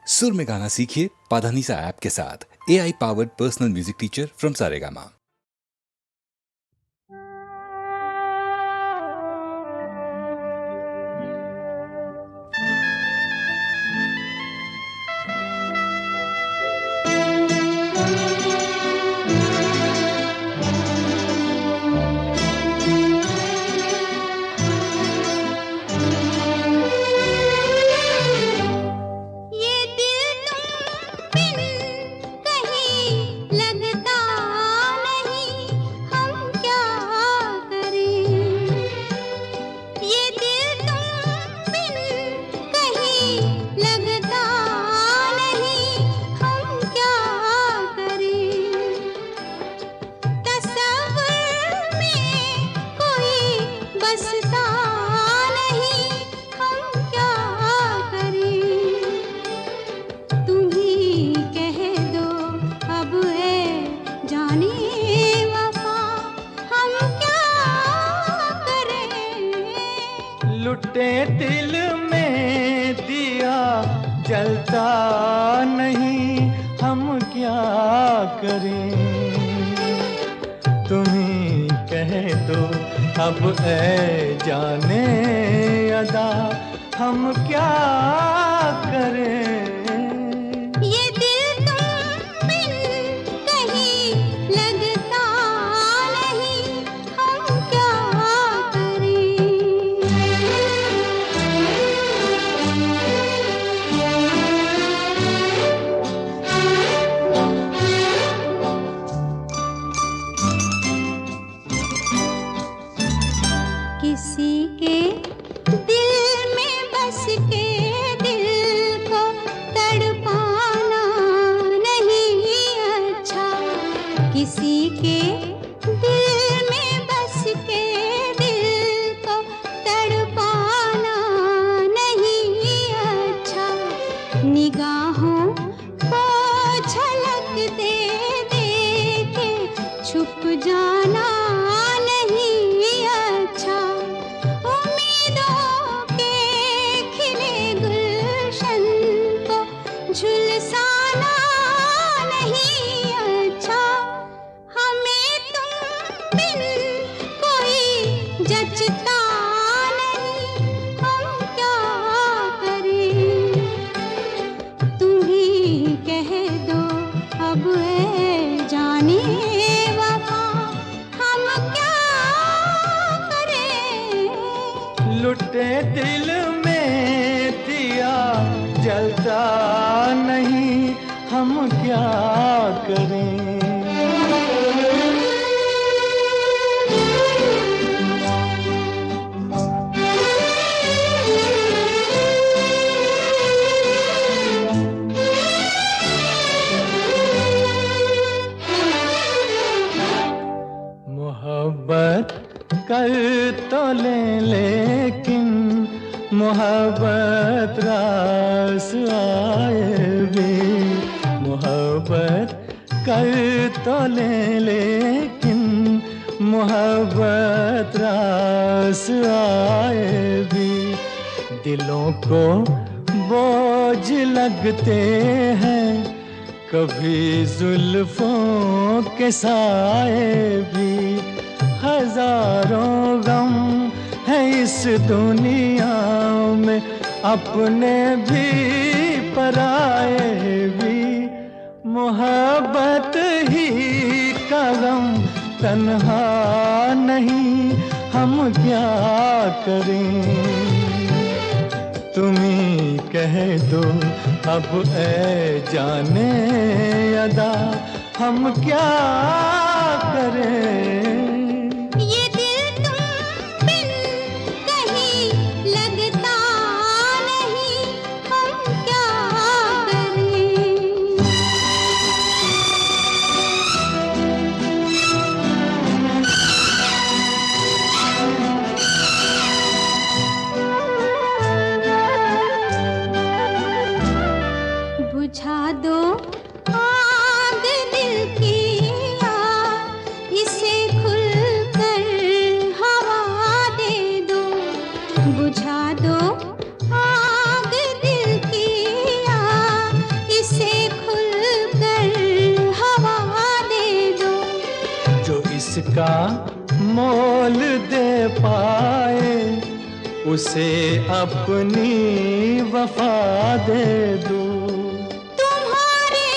सुर में गाना सीखिए पाधानीसा ऐप के साथ। AI powered personal music teacher from Saregama. लुटे दिल में दिया जलता नहीं, हम क्या करें। तुम्ही कह दो अब ऐ जाने अदा, हम क्या करें। किसी के दिल में बस के दिल को तड़पाना नहीं अच्छा। किसी के दिल में बस के दिल को तड़पाना नहीं अच्छा। निगाहों को झलक दे दे के छुप जाना झुलसाना नहीं अच्छा। हमें तुम बिन कोई जचता नहीं, हम क्या करें। तुम ही कह दो अब ऐ जाने वफा, हम क्या करें। लुटे दिल में दिया जलता नहीं, हम क्या करें। मोहब्बत कर तो लेकिन मोहब्बत रास आए भी। मोहब्बत कर तो लेकिन मोहब्बत रास आए भी। दिलों को बोझ लगते हैं कभी जुल्फों के साए भी। हजारों गम है इस दुनिया में, अपने भी पराए भी। मोहब्बत ही का गम तन्हा नहीं, हम क्या करें। तुम्ही कह दो अब ऐ जाने अदा, हम क्या करें। बुझा दो आग दिल की, इसे खुलकर हवा दे दो। बुझा दो आग दिल की, जिसका मोल दे पाए उसे अपनी वफा दे दूं। तुम्हारे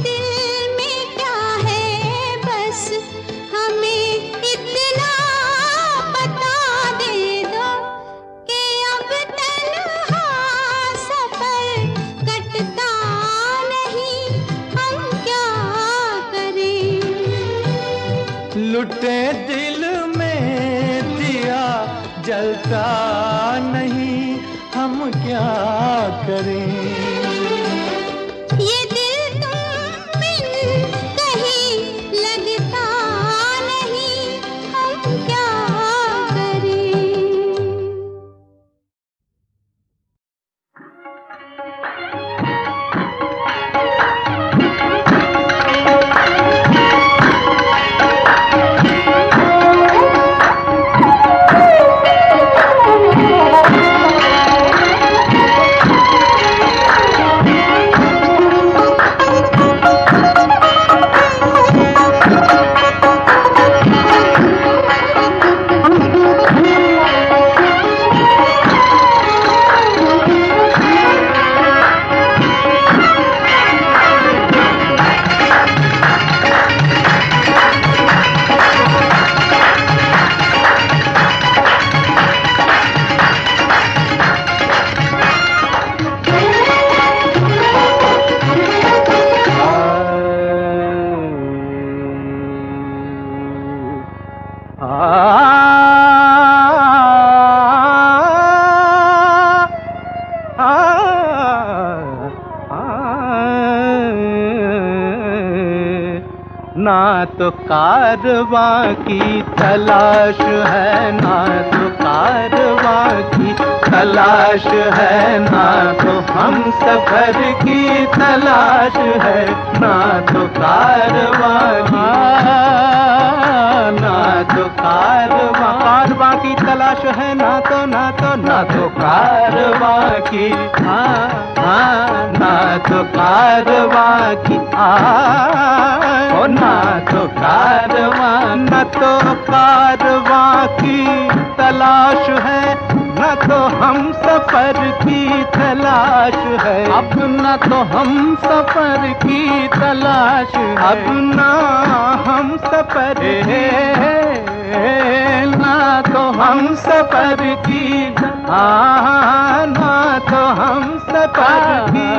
दिल में क्या है बस हमें इतना बता दे दो कि अब तन्हा सफर कटता नहीं, हम क्या करें। लुटे दिल में दिया जलता नहीं, हम क्या करें। ये दिल तुम बिन कहीं लगता नहीं, हम क्या करें। ना तो कारवां की तलाश है, ना तो कारवां की तलाश है, ना तो हम सफर की तलाश है, ना तो कारवां की, ना तो कारवां की तलाश है, ना तो कारवां की, ना तो कारवां की, ओ ना तो कारवां, न तो कारवां की तलाश है, न तो हम सफर की तलाश है। अब न तो हम सफर की तलाश है, अब ना हम सफर है, ना तो हम सफर की, ना तो हम सफर की,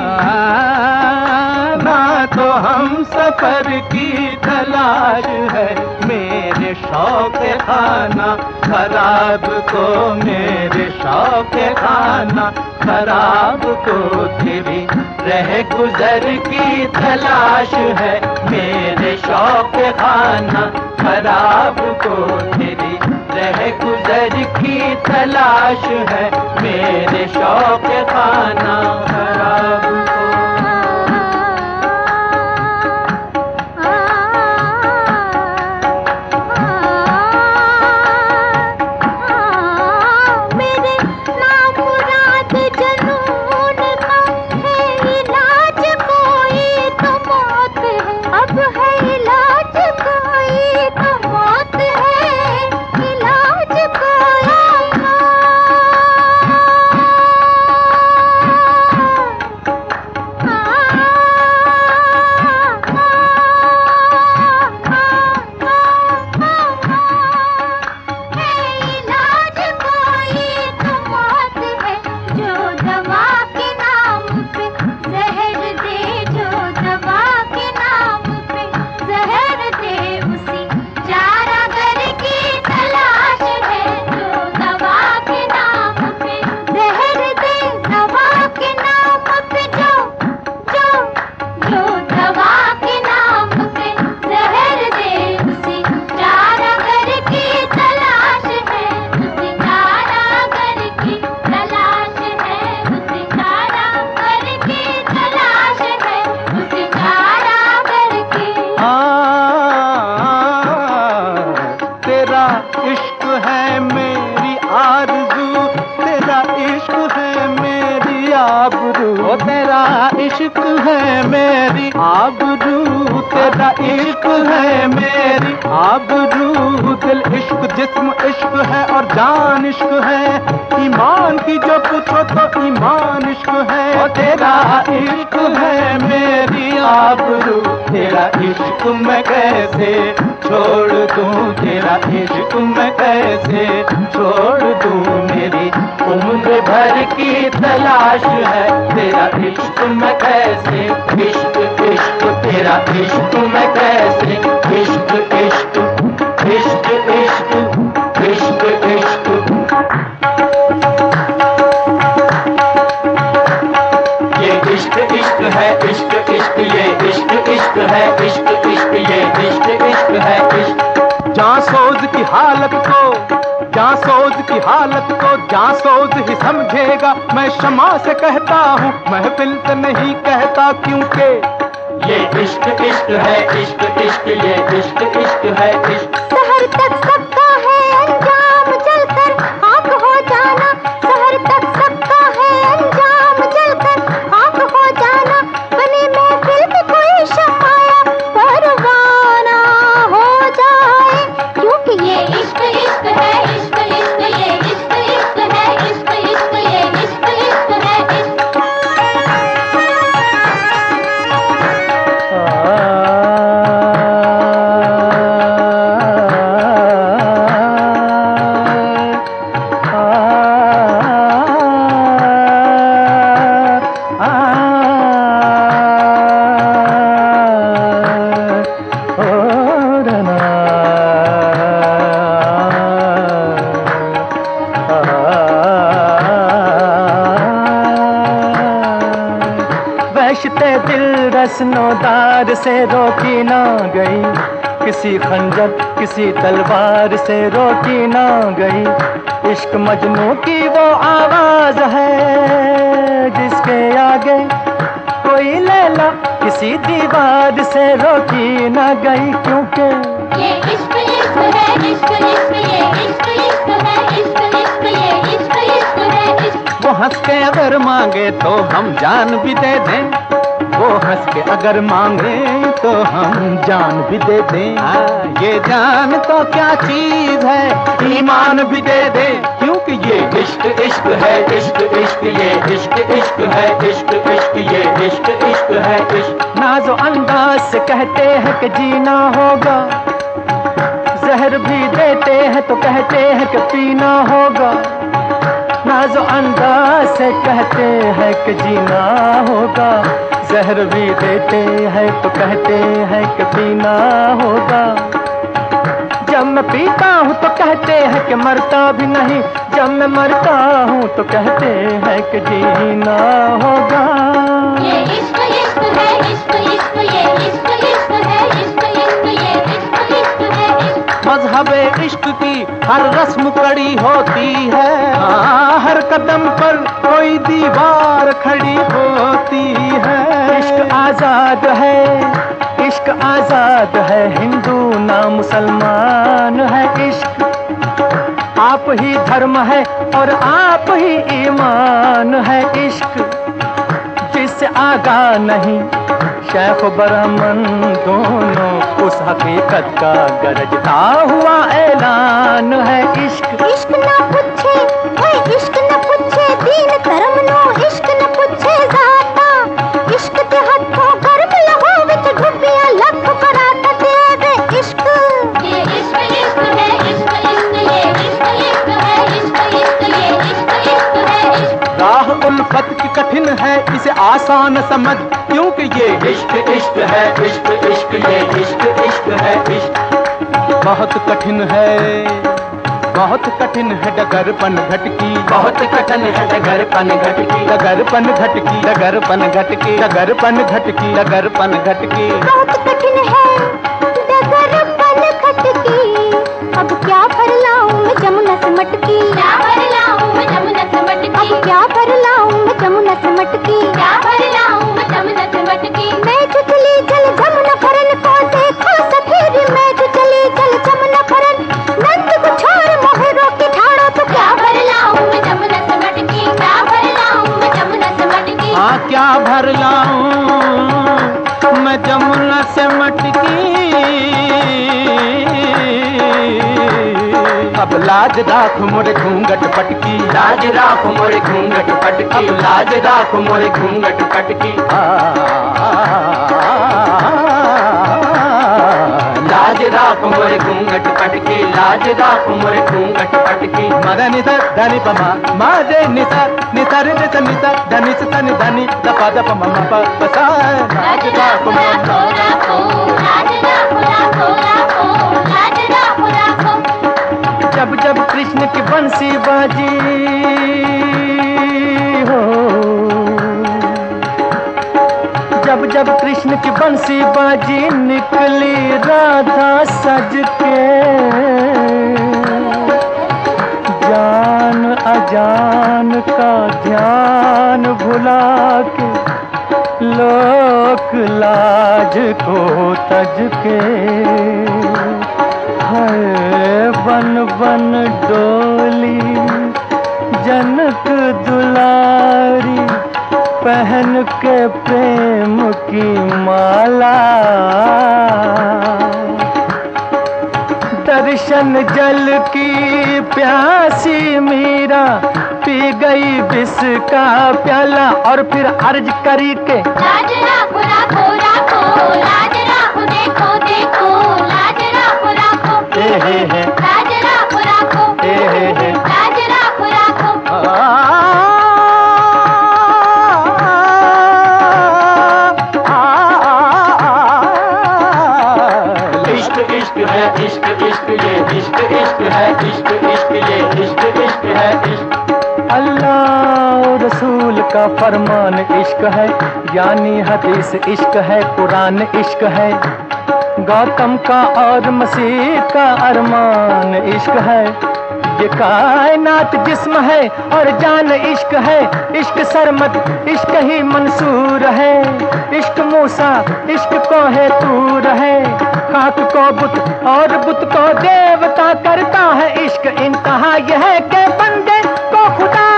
ना तो हम सफर की तलाश है। मेरे शौक खाना खराब को, मेरे शौक खाना खराब को तेरी रह गुजर की तलाश है। मेरे शौक खाना खराब को तेरी रह गुजर की तलाश है। मेरे शौक खाना खराब को। तेरा इश्क है मेरी आबरू, तेरा इश्क है मेरी आबरू, दिल इश्क जिस्म इश्क है और जान इश्क है, ईमान की जो पूछो तो ईमान इश्क है। और तेरा इश्क है मेरी आबरू, तेरा इश्क मैं कैसे छोड़ दूं, तेरा इश्क मैं कैसे छोड़ दूं, मेरी उम्र भर की तलाश है तेरा इश्क मैं कैसे, इश्क इश्क तेरा इश्क मैं कैसे, इश्क इश्क इश्क इश्क इश्क इश्क। ये इश्क इश्क है, इश्क इश्क ये इश्क इश्क है, इश्क इश्क ये इश्क इश्क है, इश्क। जांसोज की हालत को, जांसोज की हालत को जांसोज ही समझेगा, मैं शमा से कहता हूँ महफिल से नहीं कहता, क्योंकि ये इश्क इश्क है, इश्क इश्क ये इश्क इश्क है, इश्क। शहर तक सबका है अंजाम जलकर आग हो जाना, शहर तक सबका है अंजाम जलकर आग हो जाना, बनी महफिल में कोई शमाया परवाना हो जाए, क्योंकि ये इश्क इश्क है, इश्क इश्क ये इश्क इश्क है, इश्क इश्क ये इश्क इश्क है, इश्क। वहशते दिल रस्नोदार से रोकी ना गई, किसी खंजर किसी तलवार से रोकी ना गई, इश्क मजनू की वो आवाज है जिसके आगे कोई लैला किसी दीवार से रोकी ना गई, क्योंकि ये इश्क इश्क है, इश्क इश्क ये इश्क इश्क है, इश्क इश्क ये इश्क इश्क है, इश्क। वो हंस के अगर मांगे तो हम जान भी दे दें, वो हंस के अगर मांगे तो हम जान भी दे दें, ये जान तो क्या चीज है ईमान भी दे दे, क्योंकि ये इश्क इश्क है, इश्क इश्क ये इश्क इश्क है, इश्क इश्क ये इश्क इश्क है, इश्क। नाज़ो अंदाज से कहते हैं कि जीना होगा, जहर भी देते हैं तो कहते हैं कि पीना होगा, नाज़ो अंदाज से कहते हैं कि जीना होगा, जहर भी देते हैं तो कहते हैं कि पीना होगा। जब मैं पीता हूँ तो कहते हैं कि मरता भी नहीं, जब मैं मरता हूँ तो कहते हैं कि जीना होगा। ये इश्क इश्क है, इश्क इश्क ये इश्क इश्क है, इश्क इश्क ये इश्क इश्क है, इश्क। मज़हबे इश्क की हर रस्म कड़ी होती है, हर कदम पर कोई दीवार खड़ी होती है, इश्क आजाद है, इश्क आजाद है, हिंदू ना मुसलमान है, इश्क आप ही धर्म है और आप ही ईमान है, इश्क जिससे आगा नहीं शेख ब्राह्मण दोनों, उस हकीकत का गरजता हुआ ऐलान है, इश्क। इश्क ना पूछे ओए इश्क ना पूछे दीन धर्म नो, इश्क ना पूछे जाता, इश्क ते हथों गर्म लहो विच डुबिया लख कराता तेरे इश्क। ये इश्क इश्क है, इश्क इश्क ये इश्क इश्क है, इश्क इश्क ये इश्क इश्क है, इश्क। राह उल्फत की कठिन है इसे आसान समझ, क्योंकि ये इश्क इश्क है, इश्क इश्क ये इश्क इश्क है, इश्क। बहुत कठिन है, बहुत कठिन है डगरपन घटकी, बहुत कठिन है डगरपन घटकी, डगरपन घटकी, डगरपन घटकी, डगरपन घटकी, डगरपन घटकी। बहुत कठिन है डगरपन खटकी, अब क्या भर लाऊं मैं जमुना से मटकी, क्या भर लाऊं मैं जमुना से मटकी, अब क्या भर लाऊं मैं जमुना से मटकी, क्या भर लाऊं मैं जमुना से मटकी। मैं जो चली जल जमुना फरन को देखो सफेद, मैं जो चली जल जमुना फरन नंद को छोड़ मोहरों की ठाड़ो, तो क्या भर लाऊं मैं जमुना से मटकी, क्या भर लाऊं मैं जमुना से मटकी। हाँ क्या भर लाऊं मैं जमुना से मटकी। अब लाज राख मोरे घूंघट पटकी, लाज राख मोरे घूंघट पटकी, लाज राख मोरे घूंघट पटकी। लाज राख मोरे घूंघट पटकी, लाज राख मोरे घूंघट पटकी। मद निस धनि पमा माजे निस निसर निस निस धनि स धनि धनि द पद प म प प सा। लाज राखो राखो राखो, लाज राखो राखो राखो, लाज राखो राखो। जब जब कृष्ण की बंसी बाजी हो, जब जब कृष्ण की बंसी बाजी, निकली राधा सज के। जान अजान का ध्यान भुला के, लोक लाज को तज के। हाय बन बन डोली जनक दुलारी, पहन के प्रेम की माला। दर्शन जल की प्यासी मीरा, पी गई विष का प्याला। और फिर अर्ज करी के लाज राखो राखो राखो, लाज राखो देखो देखो, लाज राखो राखो। हे लाज राखो राखो, हे लाज राखो राखो। इश्क इश्क है इश्क इश्क ये इश्क इश्क है इश्क इश्क ये इश्क इश्क है इश्क। अल्लाह रसूल का फरमान इश्क है, यानी हदीस इश्क है, कुरान इश्क है। गौतम का और मसीह का अरमान इश्क है। ये कायनात जिस्म है और जान इश्क है। इश्क सरमद इश्क ही मंसूर है। इश्क मूसा इश्क को है तूर है। खाक को बुत और बुत को देवता करता है इश्क। इंतहा यह है कि बंदे को खुदा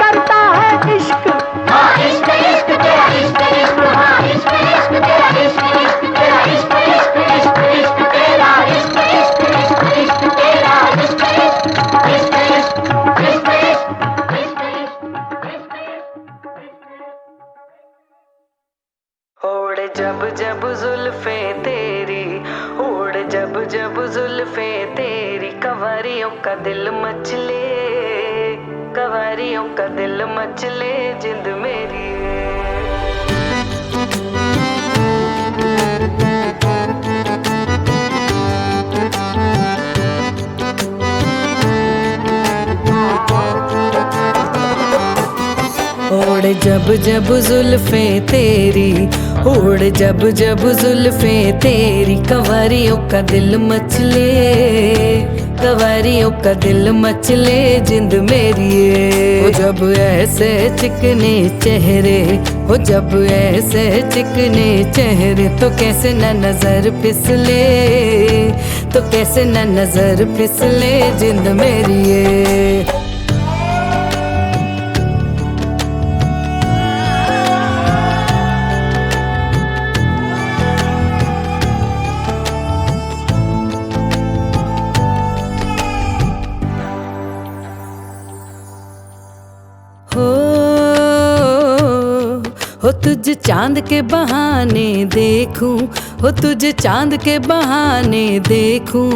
करता है इश्क। हाँ इश्क इश्क तेरा इश्क इश्क, हाँ इश्क इश्क तेरा इश्क इश्क तेरा इश्क इश्क इश्क इश्क तेरा इश्क इश्क इश्क इश्क तेरा इश्क इश्क इश्क इश्क इश्क इश्क इश्क इश्क। ओढ़ जब जब जुल्फे तेरी, ओढ़ जब जब जुल्फे तेरी, कवारियों का दिल मचले, कवारियों का दिल मचले जिंद मेरी। ओढ़ जब जब जुल्फे तेरी, ओढ़ जब जब जुल्फे तेरी, कवारियों का दिल मचले, कवारियों का दिल मचले जिंद मेरी। हो जब ऐसे चिकने चेहरे, हो जब ऐसे चिकने चेहरे, तो कैसे न नजर फिसले, तो कैसे न नजर फिसले जिंद मेरी। हो तुझ चांद के बहाने देखूं, हो तुझ चांद के बहाने देखूं,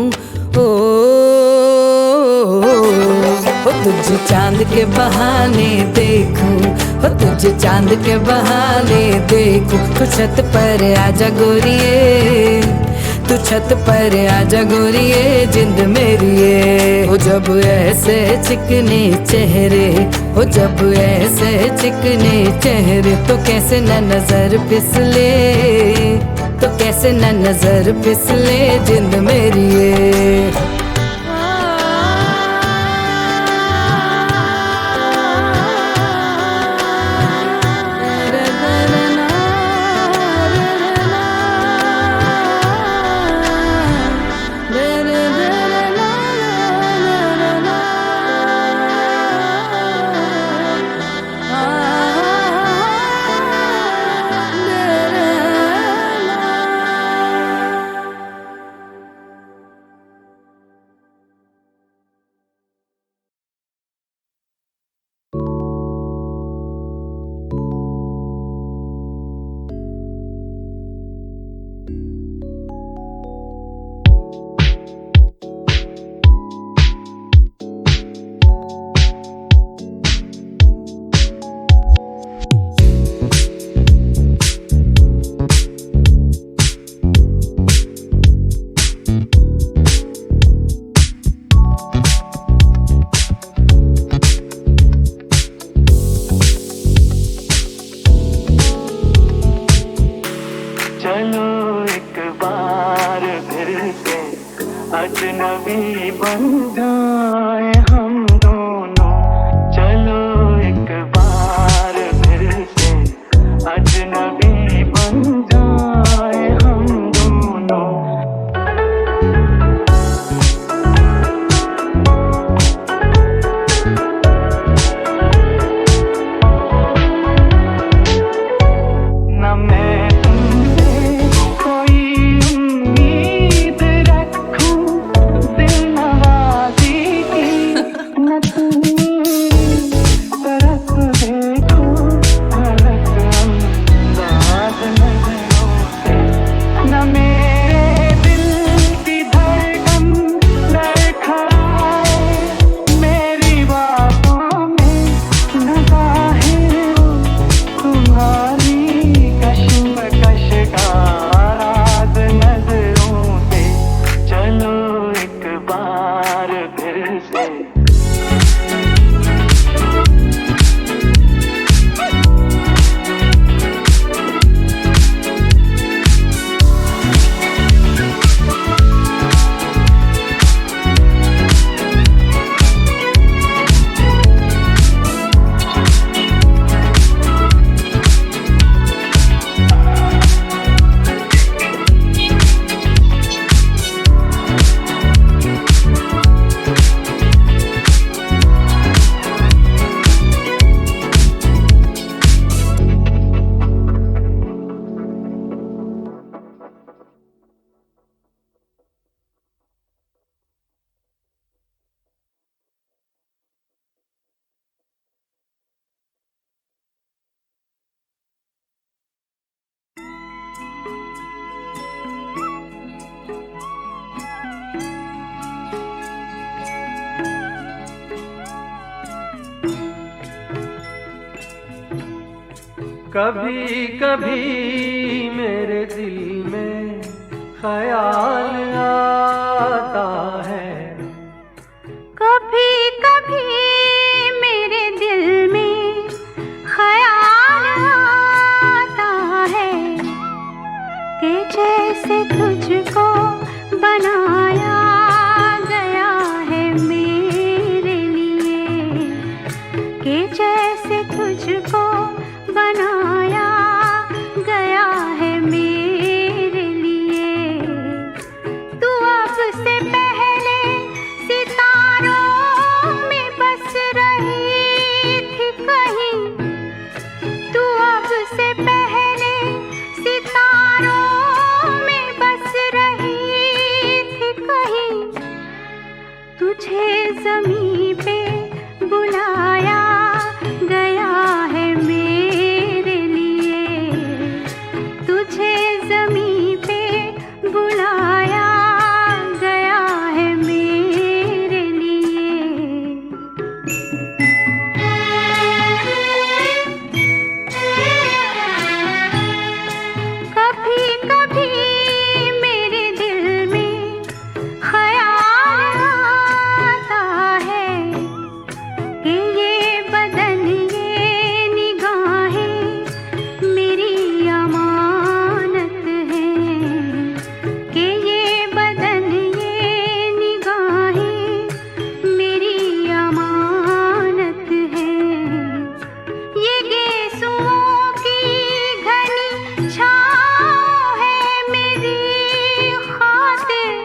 हो तुझ चांद के बहाने देखूं, हो तुझ चांद के बहाने देखूं। तू छत पर आजा गोरिये, तू छत पर आजा गोरिये जिंद मेरी। हो जब ऐसे चिकने चेहरे, हो जब ऐसे चिकने चेहरे, तो कैसे न नजर फिसले, तो कैसे न नजर फिसले जिंद मेरी। चलो एक बार फिर से अजनबी बन जाए हम दोनों, चलो एक बार फिर से अजनबी बन जाए हम दोनों। न मैं तुमसे कोई उम्मीद रखूं दिल नवाज़ी की, न तुम तरफ देखो अलग अंदाज नजरों से, न मेरे दिल की धड़कन लड़खड़ाए मेरी बातों में, न ज़ाहिर हो तुम्हारी कश्मकश का राज नजरों से, चलो एक बार फिर से। कभी कभी मेरे दिल में ख्याल आता है, कभी कभी मेरे दिल में ख्याल आता है कि जैसे तुझको बनाया गया है मेरे लिए, कि जैसे तुझको बनाया गया है मेरे लिए। तू अब से पहले सितारों में बस रही थी कहीं, तू अब से पहले सितारों में बस रही थी कहीं। तुझे ज़मीं पे बुलाया गया है मेरे लिए, तुझे ज़मीं पे बुलाया गया है मेरे लिए। कभी कभी मेरे दिल में ख्याल आता है कि ये बदन ये निगाहें मेरी अमानत हैं, कि ये बदन ये निगाहें मेरी अमानत हैं। ये गेसुओं की घनी छाँव है मेरी खातिर,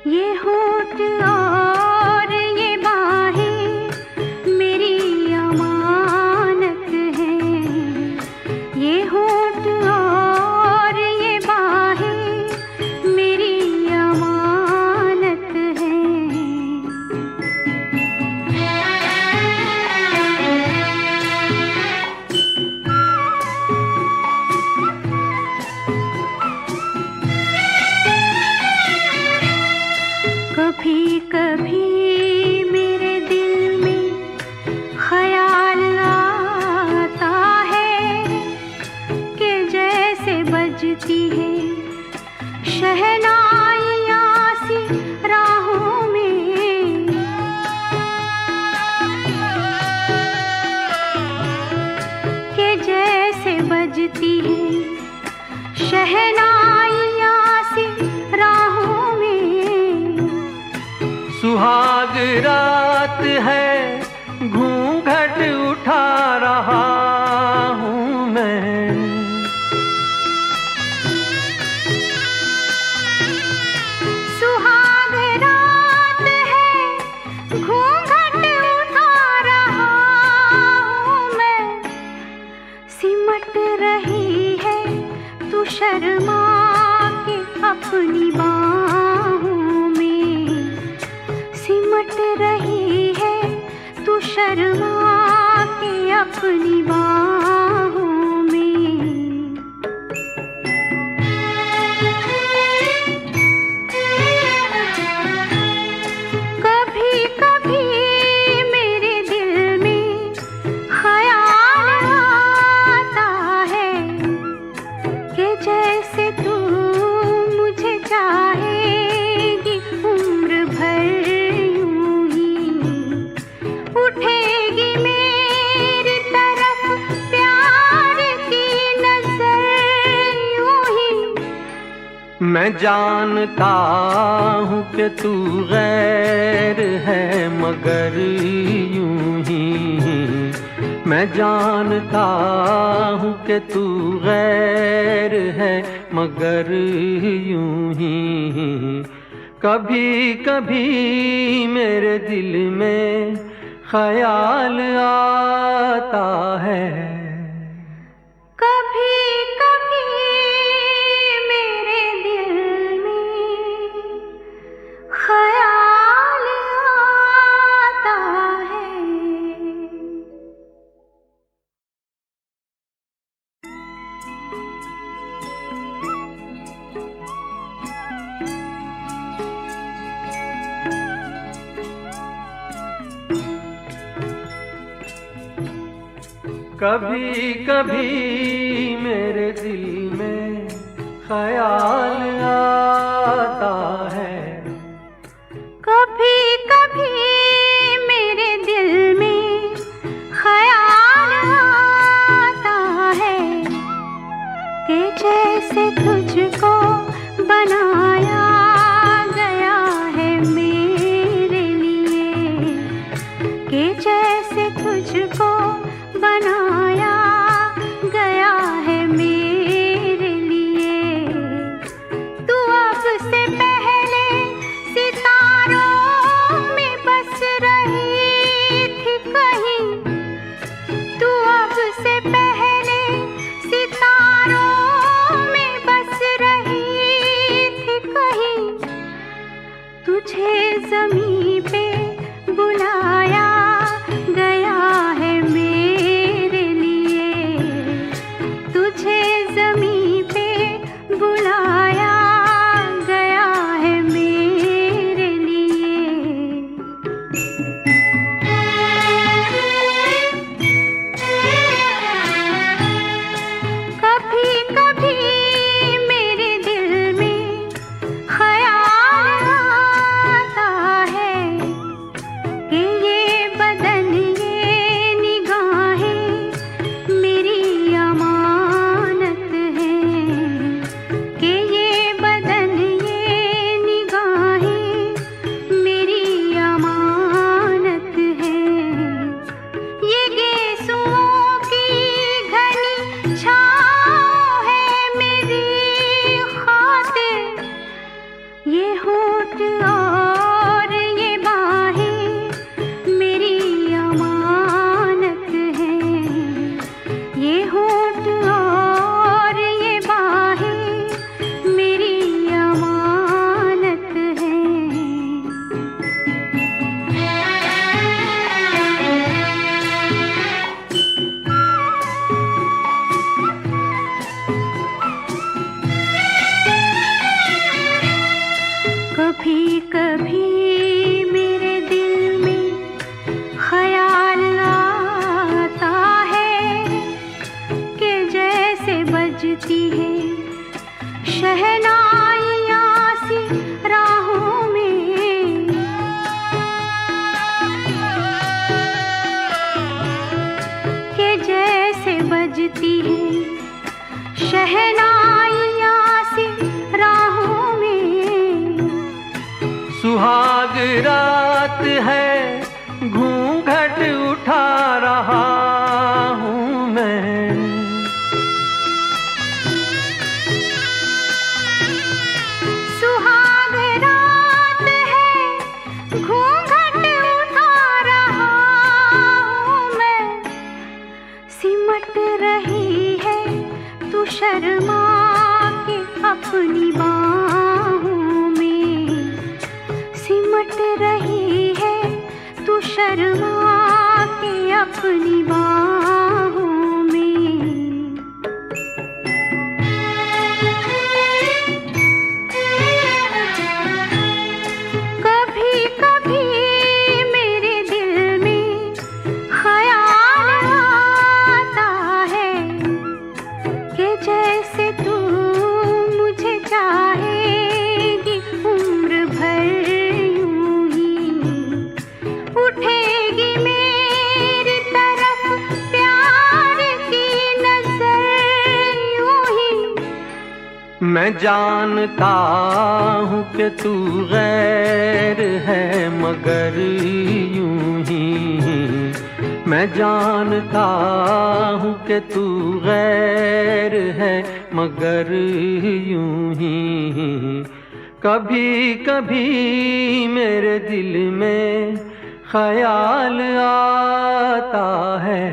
ये होठ और ये बाहें मेरी अमानत हैं, ये होठ और ये बाहें मेरी अमानत हैं। कभी कभी मेरे दिल में ख्याल आता है कि जैसे बजती है शहनाइयाँ सी राहों में, कि जैसे बजती है शहनाइयाँ सी राहों में। सुहाग रात है घूंघट उठा रहा हूँ मैं। सुहाग रात है घूंघट उठा रहा हूँ मैं। सिमट रही है तू शर्मा के अपनी बाहों में। सिमट रही है तू शर्मा के अपनी बाहों में। कभी कभी मेरे दिल में ख्याल आता है कि जैसे तू मुझे चाहेगी उम्र भर यूं ही। उठेगी मेरी तरफ प्यार की नजर यूं ही। मैं जानता हूँ कि तू गैर है मगर यूं ही। मैं जानता हूँ कि तू गैर है मगर यूं ही। कभी कभी मेरे दिल में ख्याल आता है। कभी कभी मेरे दिल में ख्याल आता है। कभी कभी मेरे दिल में ख्याल आता है। कभी कभी मेरे दिल में ख्याल आता है कि जैसे तुझको बनाया गया है मेरे लिए। कि जैसे तुझको बनाया गया है मेरे लिए। तू अब से पहले सितारों में बस रही थी कहीं। तू अब से पहले सितारों में बस रही थी कहीं। तुझे ज़मीं पे बुलाया गया है मेरे लिए। तुझे ज़मीं पे बुलाया गया है मेरे लिए। कभी कभी मेरे दिल में ख्याल आता है कि ये बदन ये निगाहें मेरी अमानत हैं। कि ये बदन ये निगाहें मेरी अमानत हैं। ये गेसुओं की घनी छाँव है मेरी खातिर। ये होठ और ये बाहें मेरी अमानत हैं। ये होठ और ये बाहें मेरी अमानत हैं। कभी कभी मेरे दिल में ख्याल आता है कि जैसे बजती है शहनाइयाँ सी राहों में। कि जैसे बजती है शहनाइयाँ सुहाग रात है, घूंघट उठा रहा हूँ मैं। सुहाग रात है, घूंघट उठा रहा हूँ मैं। सिमट रही है तू शर्मा के अपनी बाहों में। सिमट रही है तू शर्मा के अपनी बाहों में। कभी कभी मेरे दिल में ख्याल आता है कि जैसे तू मुझे चाहेगी उम्र भर यूं ही। उठेगी मेरी तरफ प्यार की नजर यूं ही। मैं जानता हूँ कि तू गैर है मगर यूं ही। मैं जानता हूँ कि तू गैर है मगर यूं ही। कभी कभी मेरे दिल में ख्याल आता है